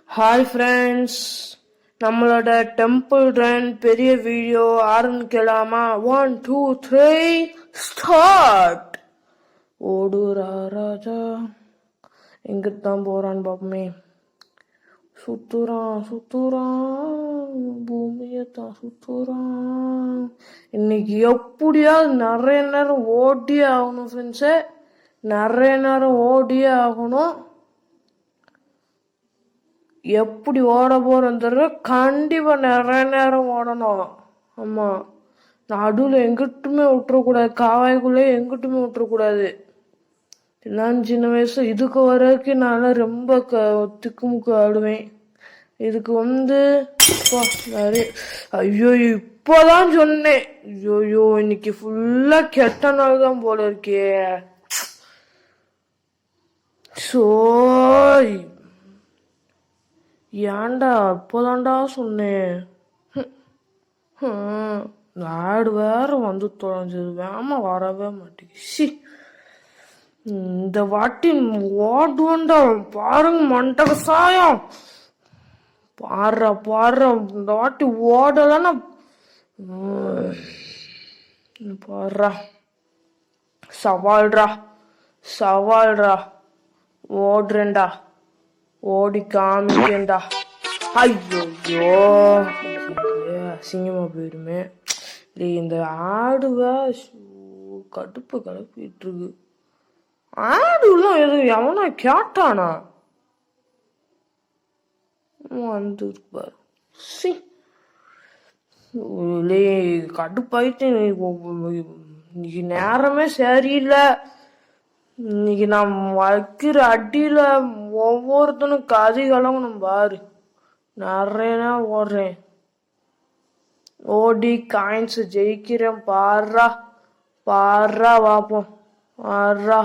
Hi friends, நம்மளோட temple run பெரிய video ஆரம்பிக்கலாமா? 1 2 3 ஸ்டார்ட். ஓடுறா ராஜா, எங்கிட்டு தான் போறான்னு பார்ப்போமே. சுத்துறான் பூமியத்தான் சுத்துறான். இன்னைக்கு எப்படியாவது நிறைய நேரம் ஓடியே ஆகணும் ஃப்ரெண்ட்ஸு, நிறைய நேரம் ஓடியே ஆகணும். எப்படி ஓட போறோம் தெரியல, கண்டிப்பா நிறைய நேரம் ஓடணும். ஆமா, நடுவில் எங்கிட்டுமே விட்டுறக்கூடாது, காவாய்க்குள்ளே எங்கிட்டுமே விட்டுறக்கூடாது. நான் சின்ன வயசு இதுக்கு வரைக்கும் நான் ரொம்ப திக்குமுக்கு ஆடுவேன். இதுக்கு நிறைய ஐயோ இப்போதான் சொன்னேன். ஐயோ இன்னைக்கு ஃபுல்லா கெட்ட நாள் தான் போல இருக்கே. சோ ஏன்டா இப்போதான்டா சொன்னேன். ஆடு வேற வந்து தொலைஞ்சது, வேமா வரவே மாட்டேங்குது. இந்த வாட்டி ஓடுவண்டா பாருங்க, மண்டக சாயம். பாடுற இந்த வாட்டி ஓடலன்னா பாடுறா. சவால்ரா ஓடுறேன்டா, ஓடி காமிக்கேண்டா. ஐயோ அசிங்கமா போயிடுமே. இந்த ஆடுவ கடுப்பு கிளப்பிட்டு இருக்கு. ஆடுலாம் எதுவும் எவனா கேட்டானா வந்துருப்பாரு. கடுப்பாயிட்டு. இன்னைக்கு நேரமே சரியில்லை. இன்னைக்கு நான் வைக்கிற அடியில ஒவ்வொருத்தனும் கதி கலங்கணும் பாரு. நிறைய ஓடுறேன், ஓடி காயின்ஸ் ஜெயிக்கிறேன். பாடுறா பாப்போம். அர்றா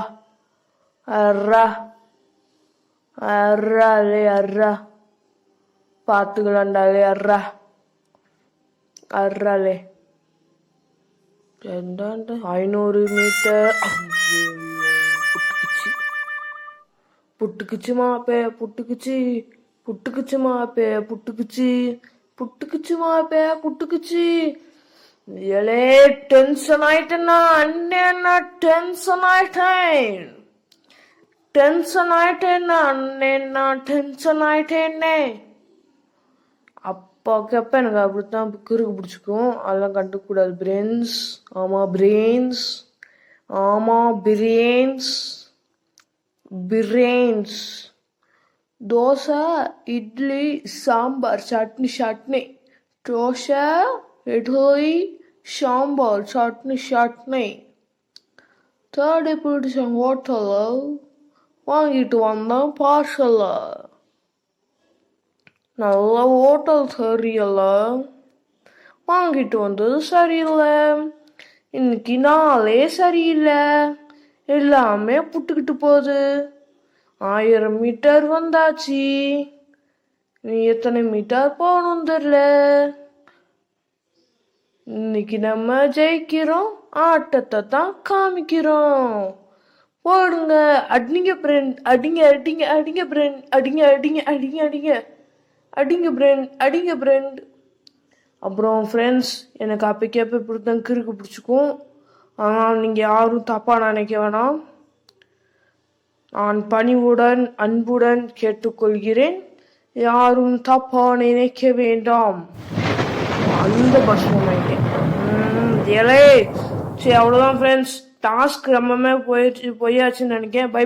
பாத்துக்கலாண்டாலே. அர்றாலே 500 மீட்டர். புட்டுக்குச்சு மாப்பே புட்டுக்குச்சு. ஏலே டென்ஷன் ஆயிட்டேன்னா அண்ணே, டென்ஷன் ஆயிட்டேன்னே. அப்பக்கப்ப எனக்கு அப்படித்தான் கிறுக்கு பிடிச்சிக்கும். அதெல்லாம் கண்டுக்கூடாது பிரெயின்ஸ். பிரெயின்ஸ். தோசை, இட்லி, சாம்பார், சட்னி. தோசை, இட்லி, சாம்பார், சட்னி. தேடி பிடிச்ச ஹோட்டல வாங்கிட்டு வந்தேன் பார்சல. நல்ல ஹோட்டல் தெரியல, வாங்கிட்டு வந்தது சரியில்லை. இன்னைக்கு நாளே சரியில்லை, எல்லாமே புட்டுக்கிட்டு போகுது. 1000 மீட்டர் வந்தாச்சு. நீ எத்தனை மீட்டர் போகணும் தெரியல. இன்னைக்கு நம்ம ஜெயிக்கிறோம், ஆட்டத்தை தான் காமிக்கிறோம். போடுங்க, அடிங்க பிரெண்ட், அடிங்க பிரெண்ட். அப்புறம் ஃப்ரெண்ட்ஸ், எனக்கு அப்பக்கப்ப இப்படித்தான் கிறுக்கு பிடிச்சிக்கும். ஆனால் நீங்கள் யாரும் தப்பாக நினைக்க வேணாம். நான் பணிவுடன் அன்புடன் கேட்டுக்கொள்கிறேன், யாரும் தப்பாக நினைக்க வேண்டாம். அந்த பஸ்ஸும் சரி, அவ்வளோதான் ஃப்ரெண்ட்ஸ். டாஸ்க் ரொம்பவே போயாச்சுன்னு நினைக்கிறேன். பை.